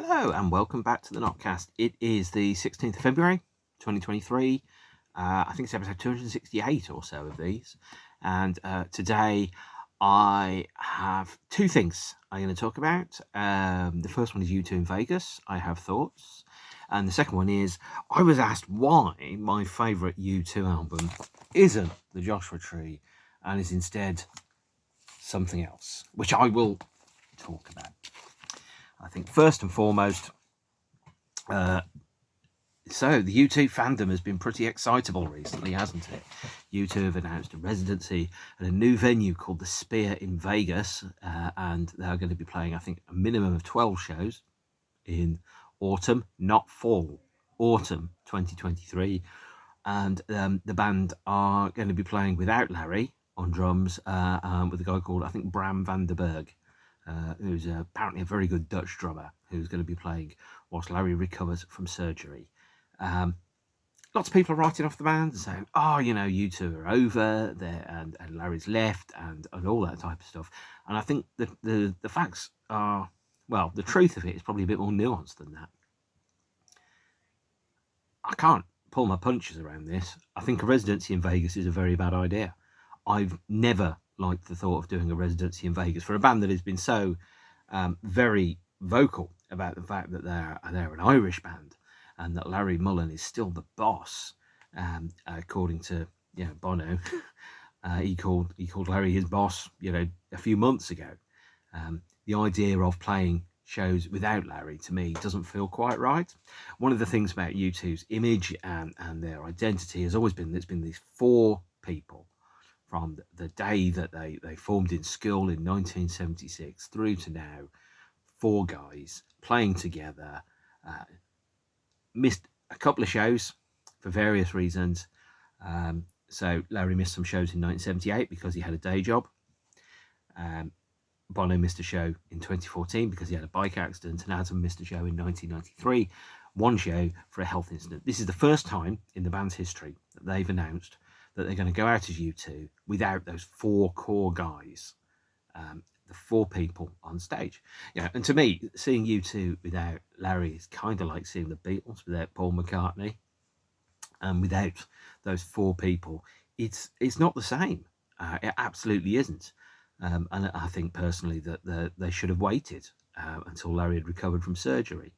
Hello and welcome back to the Notcast. It is the 16th of February 2023. I think it's episode 268 or so of these. And today I have two things I'm going to talk about. The first one is U2 in Vegas. I have thoughts. And the second one is I was asked why my favourite U2 album isn't The Joshua Tree and is instead something else, which I will talk about. I think first and foremost, so the U2 fandom has been pretty excitable recently, hasn't it? U2 have announced a residency at a new venue called the Sphere in Vegas, and they're going to be playing, I think, a minimum of 12 shows in autumn, not fall, autumn 2023. And the band are going to be playing without Larry on drums, with a guy called, I think, Bram van der Berg. Who's apparently a very good Dutch drummer who's going to be playing whilst Larry recovers from surgery. Lots of people are writing off the band and saying, U2 are over there and Larry's left and all that type of stuff. And I think the facts are, well, the truth of it is probably a bit more nuanced than that. I can't pull my punches around this. I think a residency in Vegas is a very bad idea. I've never liked the thought of doing a residency in Vegas for a band that has been so very vocal about the fact that they're an Irish band and that Larry Mullen is still the boss, according to Bono. He called Larry his boss, a few months ago. The idea of playing shows without Larry, to me, doesn't feel quite right. One of the things about U2's image and their identity has always been there's been these four people from the day that they formed in school in 1976 through to now. Four guys playing together, missed a couple of shows for various reasons. So Larry missed some shows in 1978 because he had a day job. Bono missed a show in 2014 because he had a bike accident, and Adam missed a show in 1993, one show for a health incident. This is the first time in the band's history that they've announced that they're going to go out as U2 without those four core guys, the four people on stage. And to me, seeing U2 without Larry is kind of like seeing the Beatles without Paul McCartney, and without those four people, it's not the same. It absolutely isn't. And I think personally that they should have waited until Larry had recovered from surgery.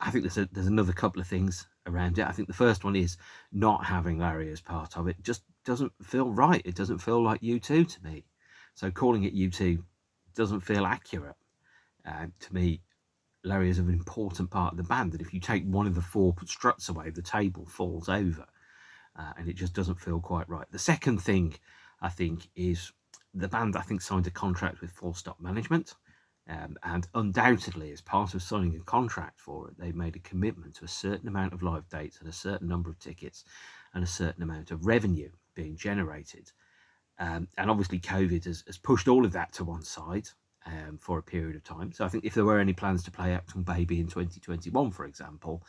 I think there's another couple of things around it. I think the first one is not having Larry as part of it just doesn't feel right. It doesn't feel like U2 to me. So calling it U2 doesn't feel accurate. To me, Larry is an important part of the band, that if you take one of the four struts away, the table falls over, and it just doesn't feel quite right. The second thing, I think, is the band, I think, signed a contract with Full Stop Management. And undoubtedly, as part of signing a contract for it, they made a commitment to a certain amount of live dates and a certain number of tickets and a certain amount of revenue being generated. And obviously, COVID has pushed all of that to one side for a period of time. So I think if there were any plans to play Acton Baby in 2021, for example,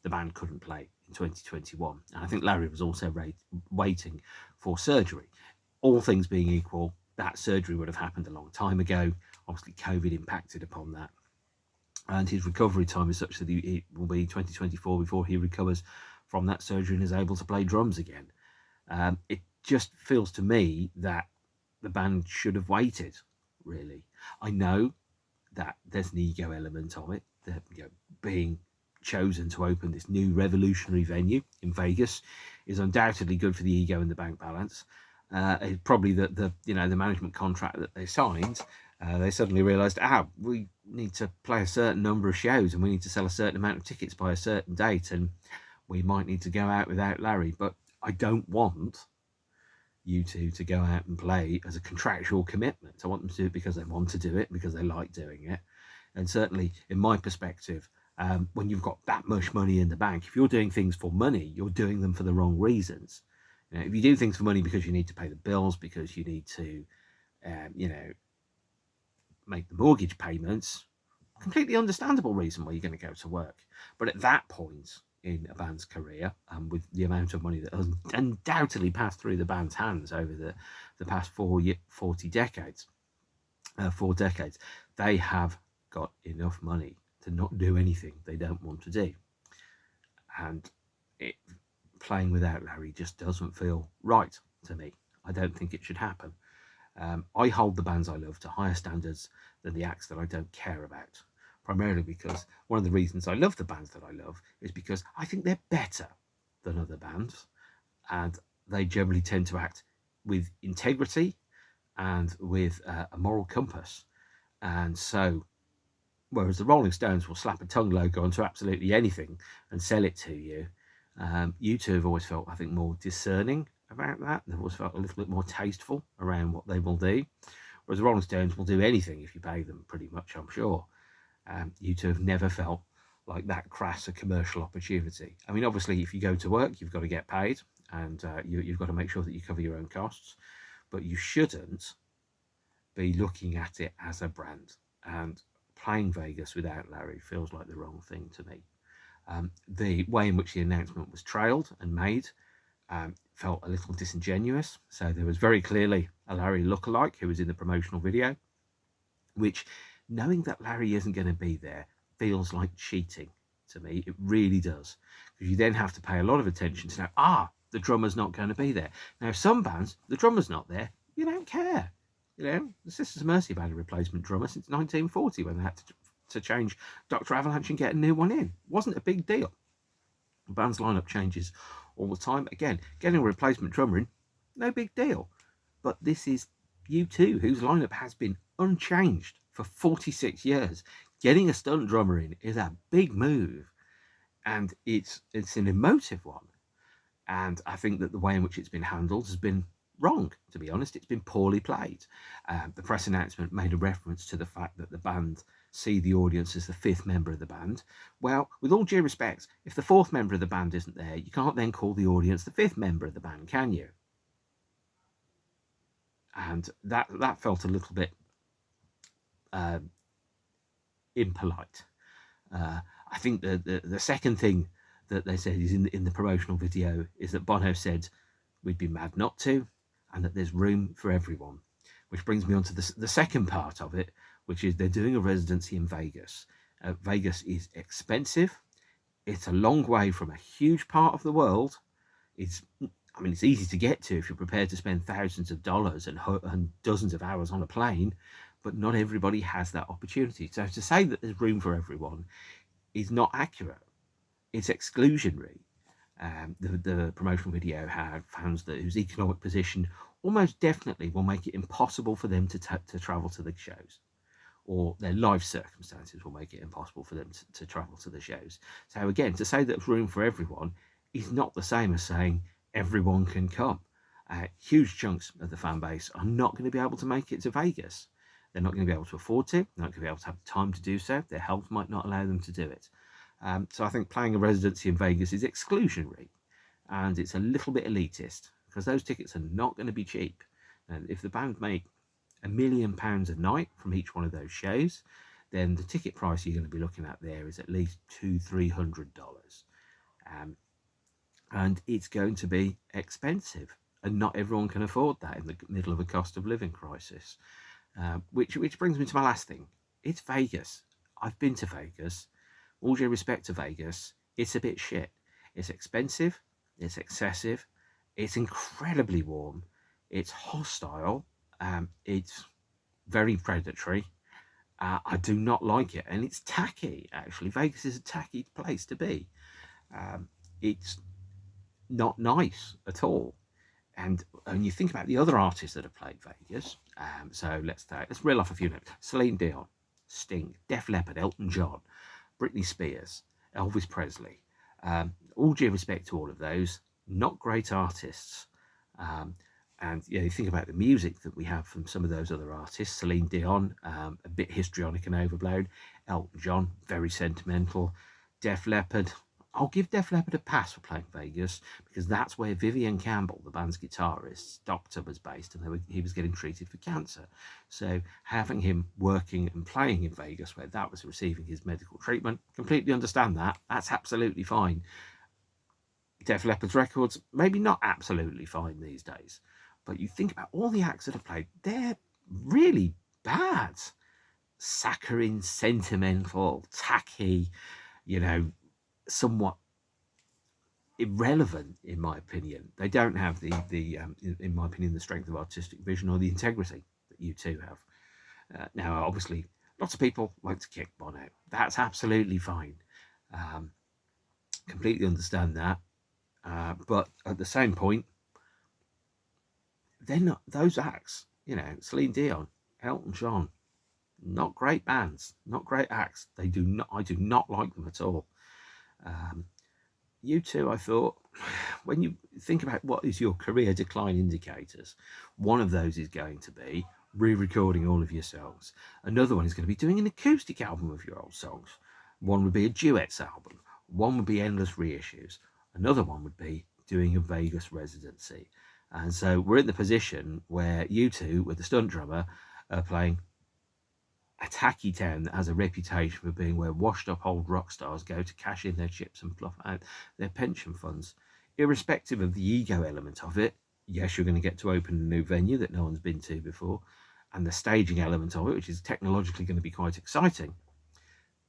the band couldn't play in 2021. And I think Larry was also waiting for surgery. All things being equal, that surgery would have happened a long time ago. Obviously, COVID impacted upon that. And his recovery time is such that it will be 2024 before he recovers from that surgery and is able to play drums again. It just feels to me that the band should have waited, really. I know that there's an ego element of it, that being chosen to open this new revolutionary venue in Vegas is undoubtedly good for the ego and the bank balance. Probably the management contract that they signed, they suddenly realised, we need to play a certain number of shows and we need to sell a certain amount of tickets by a certain date, and we might need to go out without Larry. But I don't want U2 to go out and play as a contractual commitment. I want them to do it because they want to do it, because they like doing it. And certainly, in my perspective, when you've got that much money in the bank, if you're doing things for money, you're doing them for the wrong reasons. If you do things for money because you need to pay the bills, because you need to, make the mortgage payments, completely understandable reason why you're going to go to work. But at that point in a band's career, with the amount of money that has undoubtedly passed through the band's hands over the past 4 decades, they have got enough money to not do anything they don't want to do. And playing without Larry just doesn't feel right to me. I don't think it should happen. I hold the bands I love to higher standards than the acts that I don't care about. Primarily because one of the reasons I love the bands that I love is because I think they're better than other bands, and they generally tend to act with integrity and with a moral compass. And so, whereas the Rolling Stones will slap a tongue logo onto absolutely anything and sell it to you, U2 have always felt, I think, more discerning about that. They've always felt a little bit more tasteful around what they will do. Whereas the Rolling Stones will do anything if you pay them, pretty much, I'm sure. U2 have never felt like that crass a commercial opportunity. I mean, obviously, if you go to work, you've got to get paid, and you've got to make sure that you cover your own costs. But you shouldn't be looking at it as a brand. And playing Vegas without Larry feels like the wrong thing to me. The way in which the announcement was trailed and made felt a little disingenuous. So there was very clearly a Larry lookalike who was in the promotional video, which, knowing that Larry isn't going to be there, feels like cheating to me. It really does. Because you then have to pay a lot of attention to know, the drummer's not going to be there. Now, some bands, the drummer's not there, you don't care. You know, the Sisters of Mercy have had a replacement drummer since 1940 when they had to change Dr. Avalanche and get a new one in. It wasn't a big deal. The band's lineup changes all the time. Again, getting a replacement drummer in, no big deal. But this is U2, whose lineup has been unchanged for 46 years. Getting a stunt drummer in is a big move, and it's an emotive one. And I think that the way in which it's been handled has been wrong, to be honest. It's been poorly played. The press announcement made a reference to the fact that the band see the audience as the fifth member of the band. Well, with all due respect, if the fourth member of the band isn't there, you can't then call the audience the fifth member of the band, can you? And that felt a little bit impolite. I think the second thing that they said is in the promotional video is that Bono said we'd be mad not to, and that there's room for everyone. Which brings me on to the second part of it, which is they're doing a residency in Vegas. Vegas is expensive. It's a long way from a huge part of the world. It's easy to get to if you're prepared to spend thousands of dollars and dozens of hours on a plane, but not everybody has that opportunity. So to say that there's room for everyone is not accurate. It's exclusionary. The promotional video had fans whose economic position almost definitely will make it impossible for them to travel to the shows, or their life circumstances will make it impossible for them to travel to the shows. So again, to say that there's room for everyone is not the same as saying everyone can come. Huge chunks of the fan base are not going to be able to make it to Vegas. They're not going to be able to afford to. They're not going to be able to have time to do so. Their health might not allow them to do it. So I think playing a residency in Vegas is exclusionary, and it's a little bit elitist, because those tickets are not going to be cheap. And if the band make £1 million a night from each one of those shows, then the ticket price you're going to be looking at there is at least $200-300. And it's going to be expensive, and not everyone can afford that in the middle of a cost of living crisis. Which brings me to my last thing. It's Vegas. I've been to Vegas. All due respect to Vegas, it's a bit shit. It's expensive, it's excessive, it's incredibly warm, it's hostile, it's very predatory. I do not like it, and it's tacky, actually. Vegas is a tacky place to be. It's not nice at all. And when you think about the other artists that have played Vegas, so let's reel off a few names. Celine Dion, Sting, Def Leppard, Elton John, Britney Spears, Elvis Presley. All due respect to all of those, not great artists. And you think about the music that we have from some of those other artists. Celine Dion, a bit histrionic and overblown. Elton John, very sentimental. Def Leppard, I'll give Def Leppard a pass for playing Vegas, because that's where Vivian Campbell, the band's guitarist's doctor, was based, and he was getting treated for cancer. So having him working and playing in Vegas, where that was receiving his medical treatment, completely understand that. That's absolutely fine. Def Leppard's records, maybe not absolutely fine these days, but you think about all the acts that have played, they're really bad. saccharine, sentimental, tacky, somewhat irrelevant, in my opinion. They don't have in my opinion, the strength of artistic vision or the integrity that U2 have. Now, obviously, lots of people like to kick Bono. That's absolutely fine. Completely understand that. But at the same point, they're not those acts. Celine Dion, Elton John, not great bands, not great acts. I do not like them at all. U2, I thought, when you think about what is your career decline indicators, one of those is going to be re-recording all of your songs. Another one is going to be doing an acoustic album of your old songs. One would be a duets album. One would be endless reissues. Another one would be doing a Vegas residency. And so we're in the position where U2, with the stunt drummer, are playing a tacky town that has a reputation for being where washed up old rock stars go to cash in their chips and fluff out their pension funds. Irrespective of the ego element of it, yes, you're going to get to open a new venue that no one's been to before, and the staging element of it, which is technologically going to be quite exciting.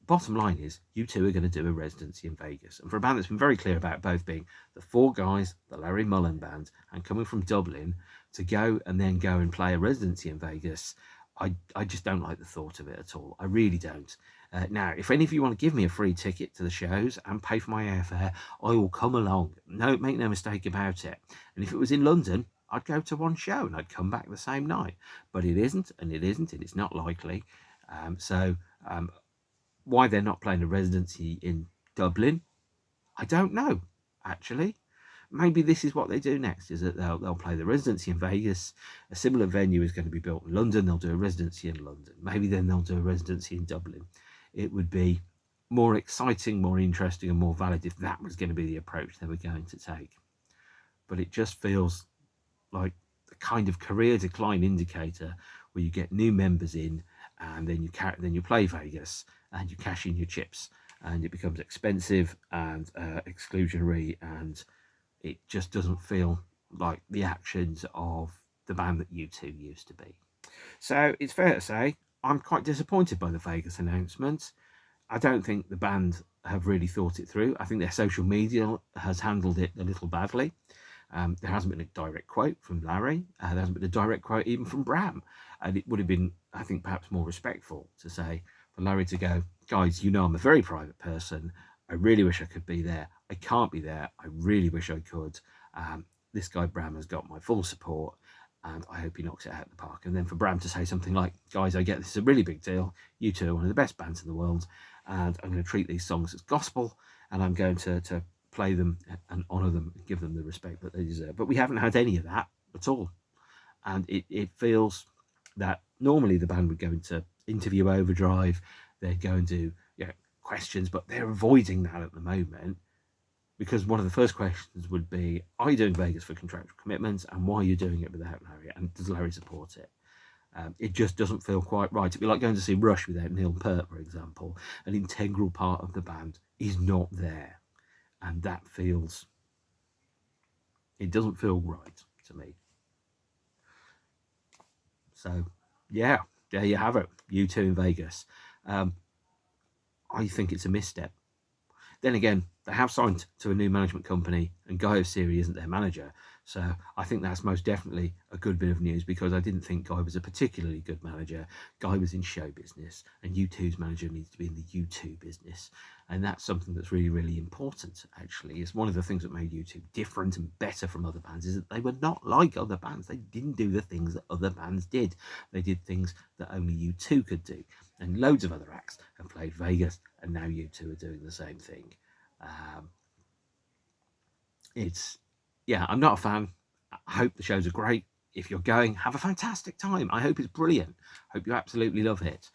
Bottom line is, U2 are going to do a residency in Vegas. And for a band that's been very clear about both being the four guys, the Larry Mullen band, and coming from Dublin, to go and play a residency in Vegas, I just don't like the thought of it at all. I really don't. Now, if any of you want to give me a free ticket to the shows and pay for my airfare, I will come along. No, make no mistake about it. And if it was in London, I'd go to one show and I'd come back the same night. But it isn't, and it's not likely. Why they're not playing a residency in Dublin, I don't know, actually. Maybe this is what they do next, is that they'll play the residency in Vegas. A similar venue is going to be built in London. They'll do a residency in London. Maybe then they'll do a residency in Dublin. It would be more exciting, more interesting, and more valid if that was going to be the approach they were going to take. But it just feels like the kind of career decline indicator where you get new members in, and then you play Vegas and you cash in your chips, and it becomes expensive and exclusionary, and it just doesn't feel like the actions of the band that U2 used to be. So it's fair to say I'm quite disappointed by the Vegas announcement. I don't think the band have really thought it through. I think their social media has handled it a little badly. There hasn't been a direct quote from Larry. There hasn't been a direct quote even from Bram. And it would have been, I think, perhaps more respectful to say, for Larry to go, guys, I'm a very private person. I really wish I could be there. I can't be there. I really wish I could. This guy Bram has got my full support, and I hope he knocks it out of the park. And then for Bram to say something like, guys, I get this is a really big deal. U2 are one of the best bands in the world, and I'm going to treat these songs as gospel, and I'm going to play them and honour them and give them the respect that they deserve. But we haven't had any of that at all. And it feels that normally the band would go into interview overdrive, they'd go and do questions, but they're avoiding that at the moment, because one of the first questions would be, are you doing Vegas for contractual commitments, and why are you doing it without Larry, and does Larry support it? It just doesn't feel quite right. It'd be like going to see Rush without Neil Peart, for example. An integral part of the band is not there, and that it doesn't feel right to me. So yeah, there you have it, U2 in Vegas. I think it's a misstep. Then again, they have signed to a new management company, and Guy Oseary isn't their manager. So I think that's most definitely a good bit of news, because I didn't think Guy was a particularly good manager. Guy was in show business, and U2's manager needs to be in the U2 business. And that's something that's really, really important, actually. It's one of the things that made U2 different and better from other bands, is that they were not like other bands. They didn't do the things that other bands did. They did things that only U2 could do. And loads of other acts have played Vegas, and now U2 are doing the same thing. I'm not a fan. I hope the shows are great. If you're going, have a fantastic time. I hope it's brilliant. I hope you absolutely love it.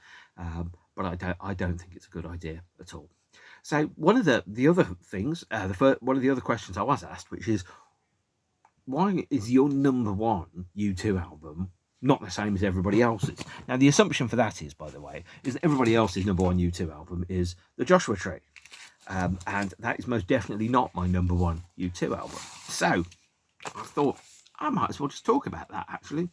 But I don't think it's a good idea at all. So one of the other things, one of the other questions I was asked, which is, why is your number one U2 album not the same as everybody else's? Now, the assumption for that is, by the way, is that everybody else's number one U2 album is The Joshua Tree. And that is most definitely not my number one U2 album. So I thought I might as well just talk about that, actually.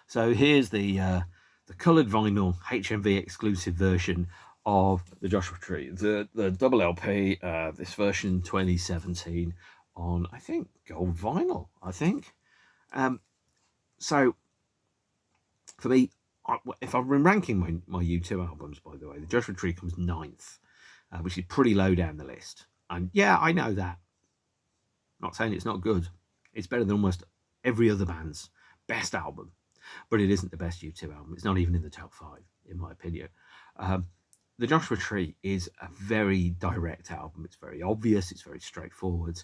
So here's the the coloured vinyl HMV exclusive version of the Joshua Tree, the double LP, this version 2017 on, I think, gold vinyl, I think. So for me, if I've been ranking my U2 albums, by the way, the Joshua Tree comes 9th, which is pretty low down the list. And yeah, I know that. Not saying it's not good. It's better than almost every other band's best album, but it isn't the best U2 album. It's not even in the top 5, in my opinion. The Joshua Tree is a very direct album. It's very obvious. It's very straightforward.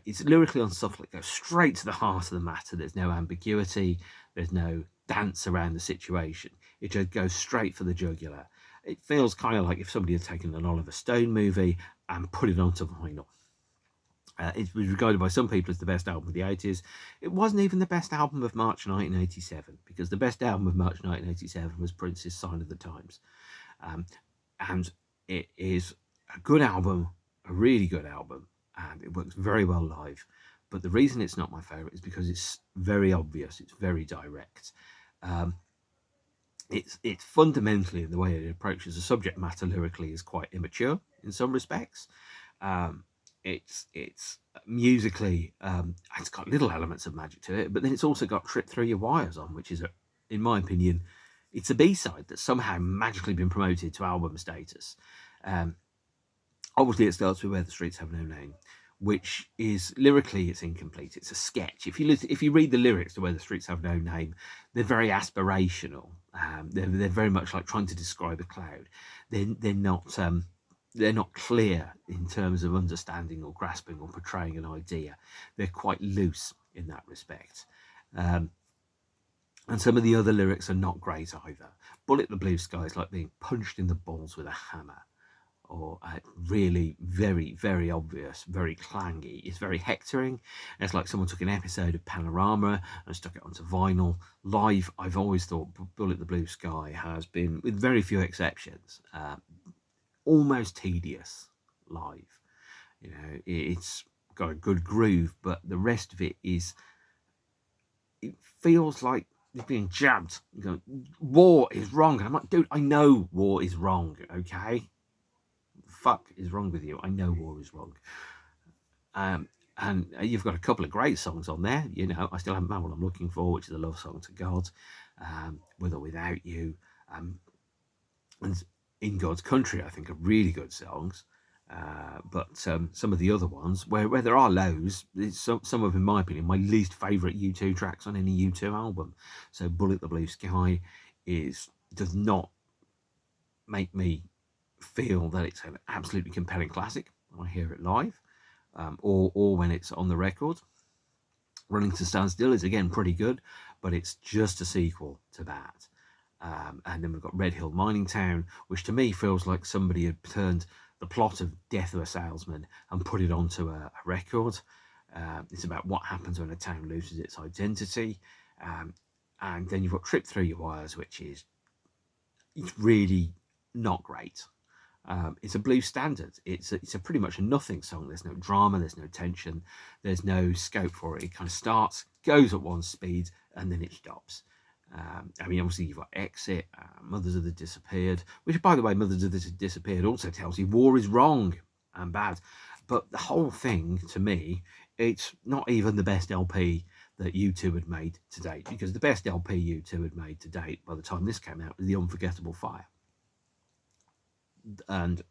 It's lyrically unsubtle. It goes straight to the heart of the matter. There's no ambiguity. There's no dance around the situation. It just goes straight for the jugular. It feels kind of like if somebody had taken an Oliver Stone movie and put it onto vinyl. It was regarded by some people as the best album of the 80s. It wasn't even the best album of March 1987, because the best album of March 1987 was Prince's Sign of the Times. And it is a good album, a really good album, and it works very well live. But the reason it's not my favourite is because it's very obvious, it's very direct. It's fundamentally, the way it approaches the subject matter lyrically, is quite immature in some respects. It's musically, it's got little elements of magic to it, but then it's also got Trip Through Your Wires on, which is, in my opinion, it's a B-side that's somehow magically been promoted to album status. Obviously, it starts with Where the Streets Have No Name, which is lyrically, it's incomplete. It's a sketch. If you read the lyrics to Where the Streets Have No Name, they're very aspirational. They're very much like trying to describe a cloud. They're not clear in terms of understanding or grasping or portraying an idea. They're quite loose in that respect. And some of the other lyrics are not great either. Bullet the Blue Sky is like being punched in the balls with a hammer, or really very, very obvious, very clangy. It's very hectoring. It's like someone took an episode of Panorama and stuck it onto vinyl. Live, I've always thought Bullet the Blue Sky has been, with very few exceptions, almost tedious live. It's got a good groove, but the rest of it feels like you're being jabbed. War is wrong. And I'm like, dude, I know war is wrong, okay? Fuck is wrong with you? I know war is wrong. And you've got a couple of great songs on there. I still haven't found what I'm looking for, which is a love song to God, With or Without You, and In God's Country, I think, are really good songs. But some of the other ones, where there are lows, some of, in my opinion, my least favourite U2 tracks on any U2 album. So Bullet the Blue Sky does not make me feel that it's an absolutely compelling classic when I hear it live, or when it's on the record. Running to Stand Still is, again, pretty good, but it's just a sequel to that. And then we've got Red Hill Mining Town, which to me feels like somebody had turned the plot of Death of a Salesman and put it onto a record. It's about what happens when a town loses its identity. And then you've got Trip Through Your Wires, which is really not great. It's a blues standard. It's a pretty much a nothing song. There's no drama, there's no tension, there's no scope for it. It kind of starts, goes at one speed, and then it stops. Obviously you've got Exit, Mothers of the Disappeared, which, by the way, Mothers of the Disappeared also tells you war is wrong and bad. But the whole thing, to me, it's not even the best LP that U2 had made to date, because the best LP U2 had made to date by the time this came out was The Unforgettable Fire. And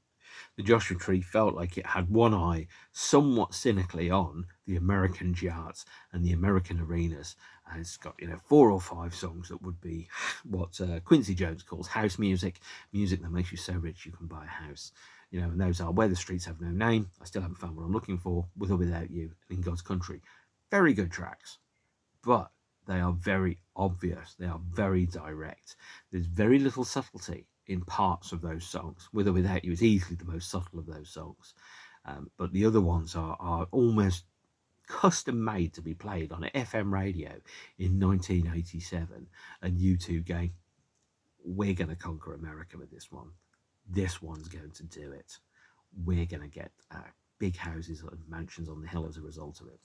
the Joshua Tree felt like it had one eye somewhat cynically on the American charts and the American arenas. And it's got, 4 or 5 songs that would be what Quincy Jones calls house music that makes you so rich you can buy a house. And those are Where the Streets Have No Name, I Still Haven't Found What I'm Looking For, With or Without You, and In God's Country. Very good tracks, but they are very obvious. They are very direct. There's very little subtlety in parts of those songs. With or Without You is easily the most subtle of those songs. But the other ones are almost custom made to be played on an FM radio in 1987. And U2 going, we're going to conquer America with this one. This one's going to do it. We're going to get big houses and mansions on the hill as a result of it.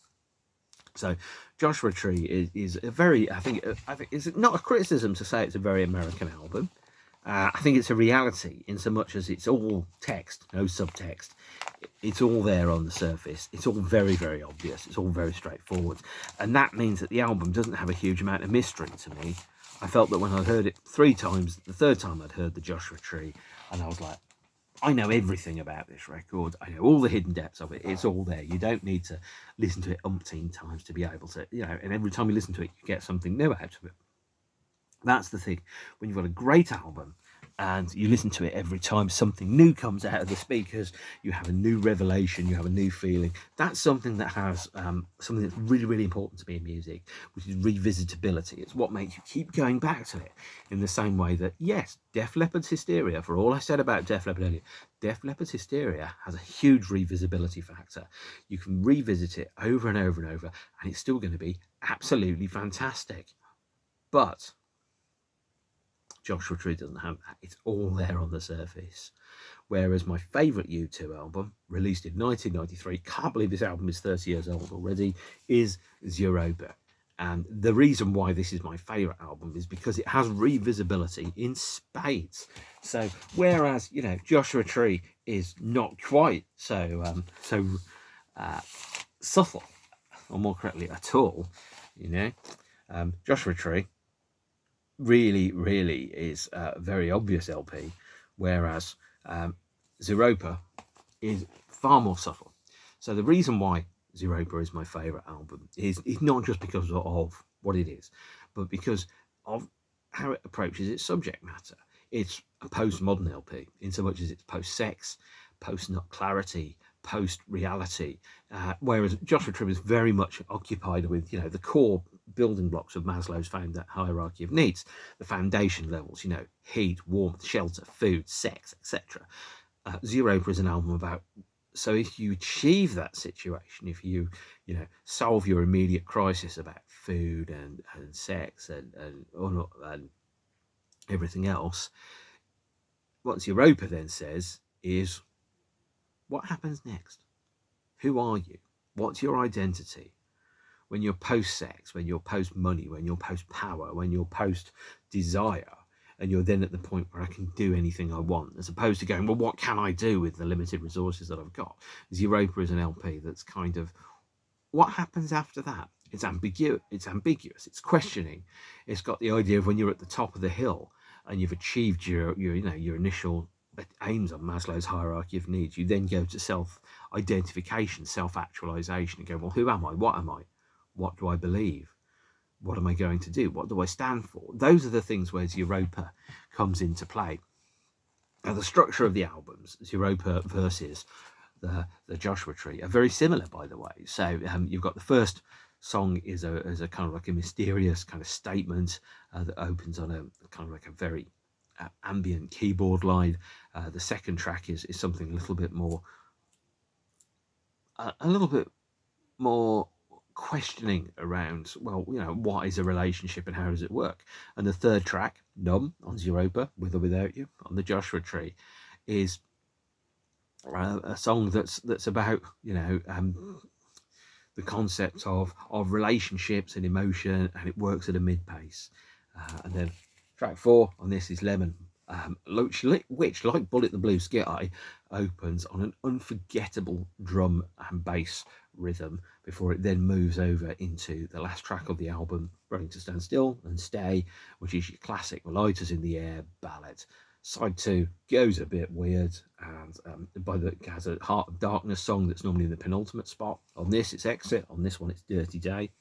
So Joshua Tree is a very, I think it's not a criticism to say it's a very American album. I think it's a reality in so much as it's all text, no subtext. It's all there on the surface. It's all very, very obvious. It's all very straightforward. And that means that the album doesn't have a huge amount of mystery to me. I felt that when I heard it 3 times, the third time I'd heard the Joshua Tree, and I was like, I know everything about this record. I know all the hidden depths of it. It's all there. You don't need to listen to it umpteen times to be able to, and every time you listen to it, you get something new out of it. That's the thing. When you've got a great album and you listen to it every time something new comes out of the speakers, you have a new revelation, you have a new feeling. That's something that has something that's really, really important to me in music, which is revisitability. It's what makes you keep going back to it, in the same way that, yes, Def Leppard's Hysteria, for all I said about Def Leppard earlier, Def Leppard's Hysteria has a huge revisitability factor. You can revisit it over and over and over, and it's still going to be absolutely fantastic. But Joshua Tree doesn't have that. It's all there on the surface. Whereas my favourite U2 album, released in 1993, can't believe this album is 30 years old already, is Zooropa. And the reason why this is my favourite album is because it has revisability in spades. So whereas, Joshua Tree is not quite so subtle, or more correctly, at all, Joshua Tree really is a very obvious LP, whereas Zooropa is far more subtle. So the reason why Zooropa is my favourite album is not just because of what it is, but because of how it approaches its subject matter. It's a postmodern LP, in so much as it's post-sex, post-nut clarity, post-reality, whereas Joshua Tree is very much occupied with, the core building blocks of Maslow's hierarchy of needs, the foundation levels, heat, warmth, shelter, food, sex, etc. Zooropa is an album about, so if you achieve that situation, if you, solve your immediate crisis about food and sex and everything else, what Zooropa then says is, what happens next? Who are you? What's your identity? When you're post-sex, when you're post-money, when you're post-power, when you're post-desire, and you're then at the point where I can do anything I want, as opposed to going, well, what can I do with the limited resources that I've got? Zooropa is an LP that's kind of, what happens after that? It's ambiguous, it's questioning. It's got the idea of when you're at the top of the hill and you've achieved your initial aims on Maslow's hierarchy of needs, you then go to self-identification, self-actualization, and go, well, who am I? What am I? What do I believe? What am I going to do? What do I stand for? Those are the things where Zooropa comes into play. Now, the structure of the albums, Zooropa versus the Joshua Tree, are very similar, by the way. So you've got the first song is a kind of like a mysterious kind of statement that opens on a kind of like a very ambient keyboard line. The second track is something a little bit more questioning around, well, what is a relationship and how does it work? And the third track, Numb, on Zooropa, With or Without You, on the Joshua Tree, is a song that's about the concept of relationships and emotion, and it works at a mid pace. And then track 4 on this is Lemon, which, like Bullet the Blue Sky, opens on an unforgettable drum and bass rhythm before it then moves over into the last track of the album, Running to Stand Still and Stay, which is your classic Lighters in the Air ballad. Side 2 goes a bit weird, and it has a Heart of Darkness song that's normally in the penultimate spot. On this, it's Exit. On this one, it's Dirty Day.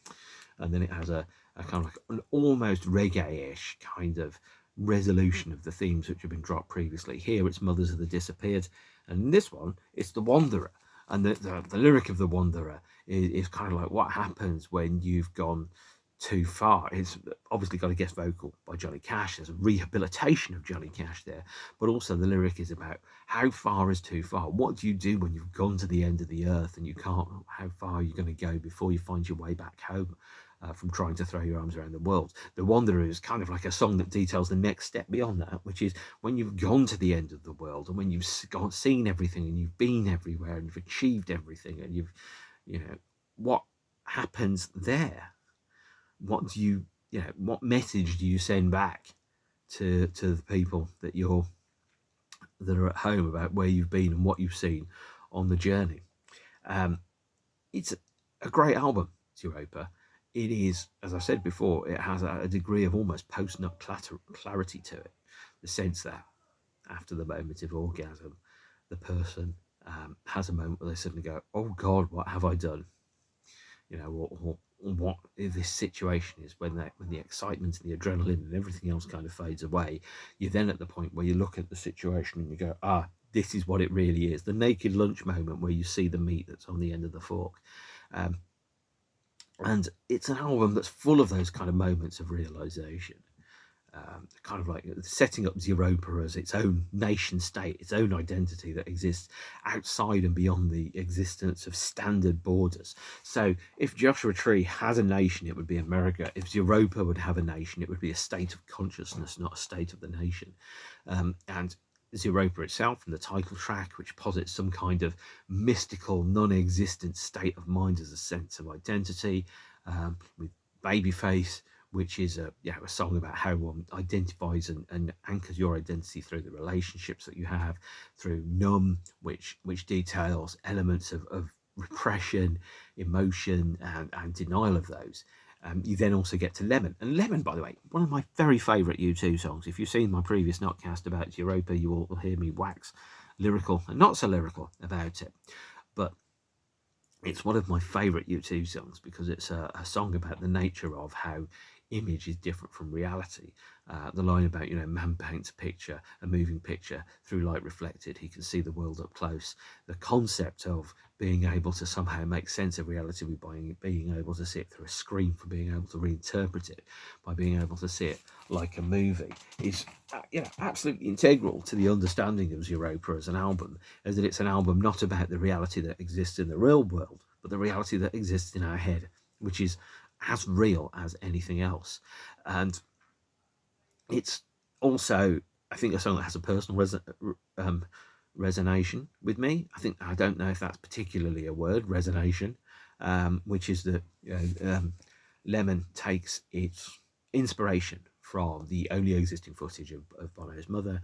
And then it has a kind of like an almost reggae-ish kind of resolution of the themes which have been dropped previously. Here, it's Mothers of the Disappeared. And in this one, it's The Wanderer. And the lyric of The Wanderer is kind of like what happens when you've gone too far. It's obviously got a guest vocal by Johnny Cash. There's a rehabilitation of Johnny Cash there, but also the lyric is about how far is too far. What do you do when you've gone to the end of the earth and you can't, how far are you going to go before you find your way back home from trying to throw your arms around the world? The Wanderer is kind of like a song that details the next step beyond that, which is when you've gone to the end of the world and when you've seen everything and you've been everywhere and you've achieved everything and you've, what happens there? What do you, what message do you send back to the people that are at home about where you've been and what you've seen on the journey? It's a great album, Zooropa. It is, as I said before, it has a degree of almost post-nut clarity to it. The sense that after the moment of orgasm, the person has a moment where they suddenly go, "Oh God, what have I done?" Or what this situation is, when the excitement and the adrenaline and everything else kind of fades away. You're then at the point where you look at the situation and you go, this is what it really is. The naked lunch moment where you see the meat that's on the end of the fork. And it's an album that's full of those kind of moments of realization. Kind of like setting up Zooropa as its own nation state, its own identity that exists outside and beyond the existence of standard borders. So if Joshua Tree has a nation, it would be America. If Zooropa would have a nation, it would be a state of consciousness, not a state of the nation. And Zooropa itself, and the title track, which posits some kind of mystical, non-existent state of mind as a sense of identity, with Babyface, which is a song about how one identifies and anchors your identity through the relationships that you have, through Numb, which details elements of repression, emotion, and denial of those. You then also get to Lemon. And Lemon, by the way, one of my very favourite U2 songs. If you've seen my previous Notcast about Zooropa, you will hear me wax lyrical and not so lyrical about it. But it's one of my favourite U2 songs because it's a song about the nature of how image is different from reality. The line about, man paints a picture, a moving picture, through light reflected, he can see the world up close. The concept of being able to somehow make sense of reality by being able to see it through a screen, for being able to reinterpret it, by being able to see it like a movie, is absolutely integral to the understanding of Zooropa as an album, as that it's an album not about the reality that exists in the real world, but the reality that exists in our head, which is as real as anything else. And it's also, I think, a song that has a personal resonation with me. I don't know if that's particularly a word, resonation, which is that Lemon takes its inspiration from the only existing footage of Bono's mother,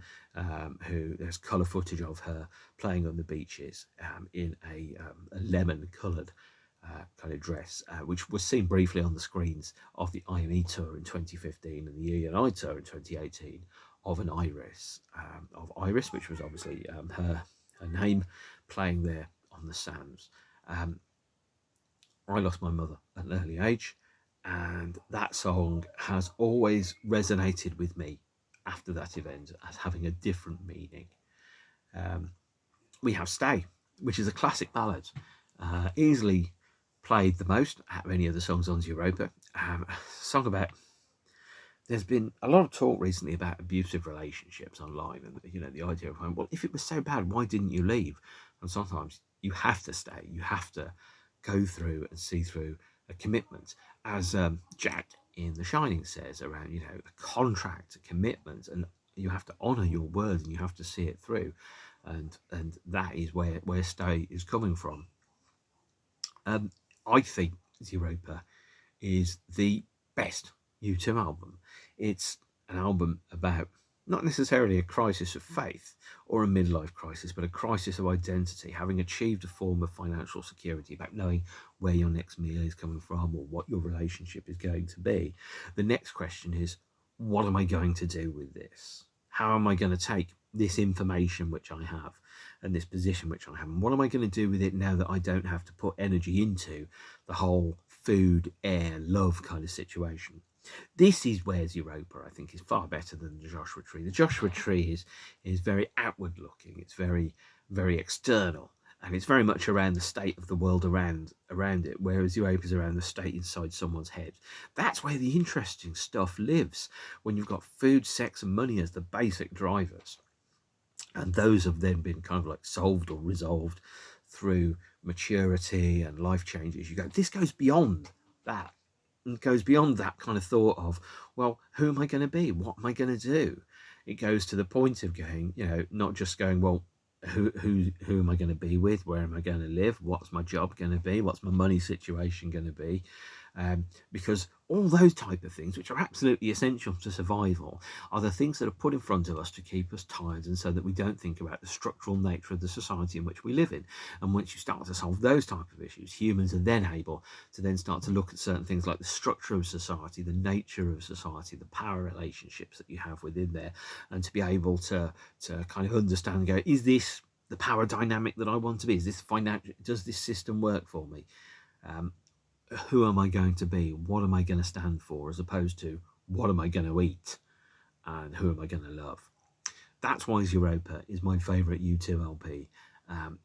who there's colour footage of her playing on the beaches in a lemon-coloured kind of dress, which was seen briefly on the screens of the IME tour in 2015 and the E&I tour in 2018 of Iris, which was obviously her name, playing there on the sands. I lost my mother at an early age, and that song has always resonated with me after that event as having a different meaning. We have Stay, which is a classic ballad, easily played the most out of any of the songs on Zooropa. A song about, there's been a lot of talk recently about abusive relationships online, and the idea of, well, if it was so bad, why didn't you leave? And sometimes you have to stay, you have to go through and see through a commitment, as Jack in The Shining says, around a contract, a commitment, and you have to honour your word and you have to see it through, and that is where Stay is coming from. I think Zooropa is the best U2 album. It's an album about not necessarily a crisis of faith or a midlife crisis, but a crisis of identity, having achieved a form of financial security, about knowing where your next meal is coming from or what your relationship is going to be. The next question is, what am I going to do with this? How am I going to take this information which I have and this position which I have, and what am I going to do with it now that I don't have to put energy into the whole food, air, love kind of situation? This is where Zooropa, I think, is far better than the Joshua Tree. The Joshua Tree is very outward looking, it's very, very external, and it's very much around the state of the world around it, whereas Zooropa is around the state inside someone's head. That's where the interesting stuff lives, when you've got food, sex, and money as the basic drivers. And those have then been kind of like solved or resolved through maturity and life changes. You go, this goes beyond that. And goes beyond that kind of thought of, well, who am I going to be? What am I going to do? It goes to the point of going, not just going, well, who am I going to be with? Where am I going to live? What's my job going to be? What's my money situation going to be? Because all those type of things, which are absolutely essential to survival, are the things that are put in front of us to keep us tired, and so that we don't think about the structural nature of the society in which we live in. And once you start to solve those type of issues, humans are then able to then start to look at certain things like the structure of society, the nature of society, the power relationships that you have within there, and to be able to kind of understand and go, is this the power dynamic that I want to be? Is this financial? Does this system work for me? Who am I going to be? What am I going to stand for? As opposed to what am I going to eat and who am I going to love? That's why Zooropa is my favourite U2 LP.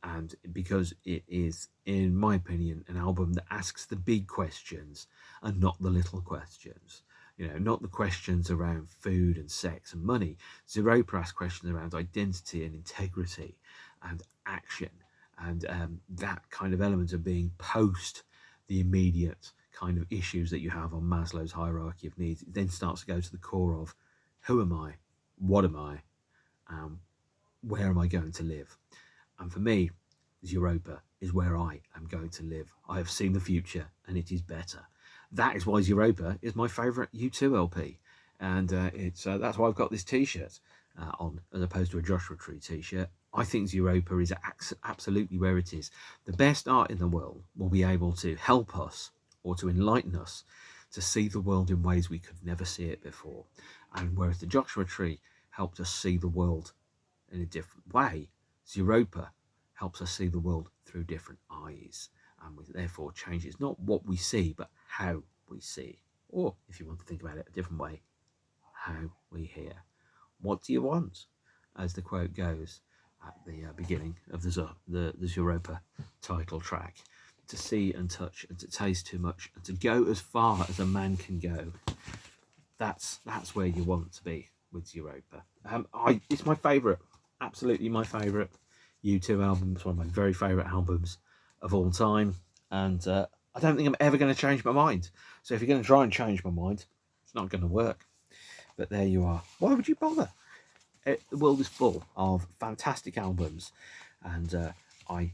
And because it is, in my opinion, an album that asks the big questions and not the little questions. You know, not the questions around food and sex and money. Zooropa asks questions around identity and integrity and action, and that kind of element of being post the immediate kind of issues that you have on Maslow's hierarchy of needs. It then starts to go to the core of who am I, what am I, where am I going to live? And for me, Zooropa is where I am going to live. I have seen the future and it is better. That is why Zooropa is my favourite U2 LP. And that's why I've got this t-shirt on, as opposed to a Joshua Tree t-shirt. I think Zooropa is absolutely where it is. The best art in the world will be able to help us or to enlighten us to see the world in ways we could never see it before. And whereas the Joshua Tree helped us see the world in a different way, Zooropa helps us see the world through different eyes, and therefore changes not what we see, but how we see. Or, if you want to think about it a different way, how we hear. What do you want? As the quote goes at the beginning of the Zooropa title track. To see and touch and to taste too much and to go as far as a man can go. That's where you want to be with Zooropa. It's my favourite, absolutely my favourite U2 album. It's one of my very favourite albums of all time, and I don't think I'm ever going to change my mind. So if you're going to try and change my mind, it's not going to work. But there you are. Why would you bother? The world is full of fantastic albums, and I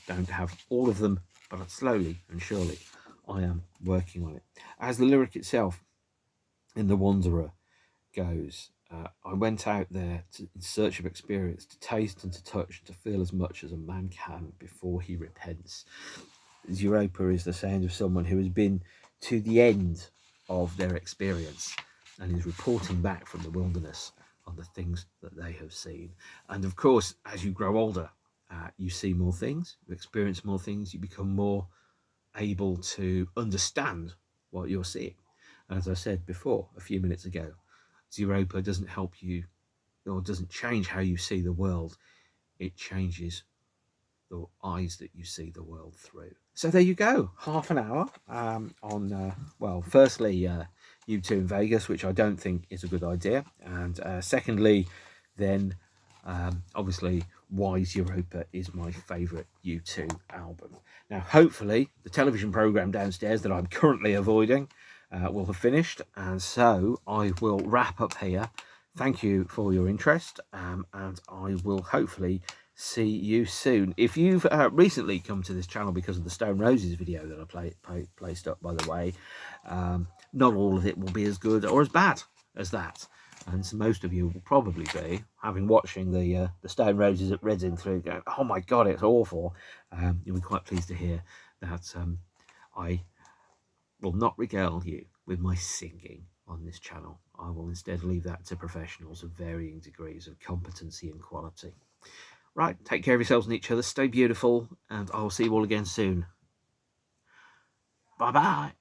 don't have all of them, but slowly and surely I am working on it. As the lyric itself in The Wanderer goes, I went out there in search of experience, to taste and to touch and to feel as much as a man can before he repents. Zooropa is the sound of someone who has been to the end of their experience and is reporting back from the wilderness on the things that they have seen. And of course, as you grow older, you see more things, you experience more things, you become more able to understand what you're seeing. And as I said before, a few minutes ago, Zooropa doesn't help you, or doesn't change how you see the world. It changes the eyes that you see the world through. So there you go, half an hour on, well, firstly, U2 in Vegas, which I don't think is a good idea. And secondly, then, obviously, why Zooropa is my favourite U2 album. Now, hopefully, the television programme downstairs that I'm currently avoiding will have finished, and so I will wrap up here. Thank you for your interest, and I will hopefully see you soon. If you've recently come to this channel because of the Stone Roses video that I placed up, by the way, not all of it will be as good or as bad as that, and so most of you will probably be, having watching the Stone Roses at residency, going, oh my god, it's awful. You'll be quite pleased to hear that I will not regale you with my singing on this channel. I will instead leave that to professionals of varying degrees of competency and quality. Right, take care of yourselves and each other, stay beautiful, and I will see you all again soon. Bye-bye.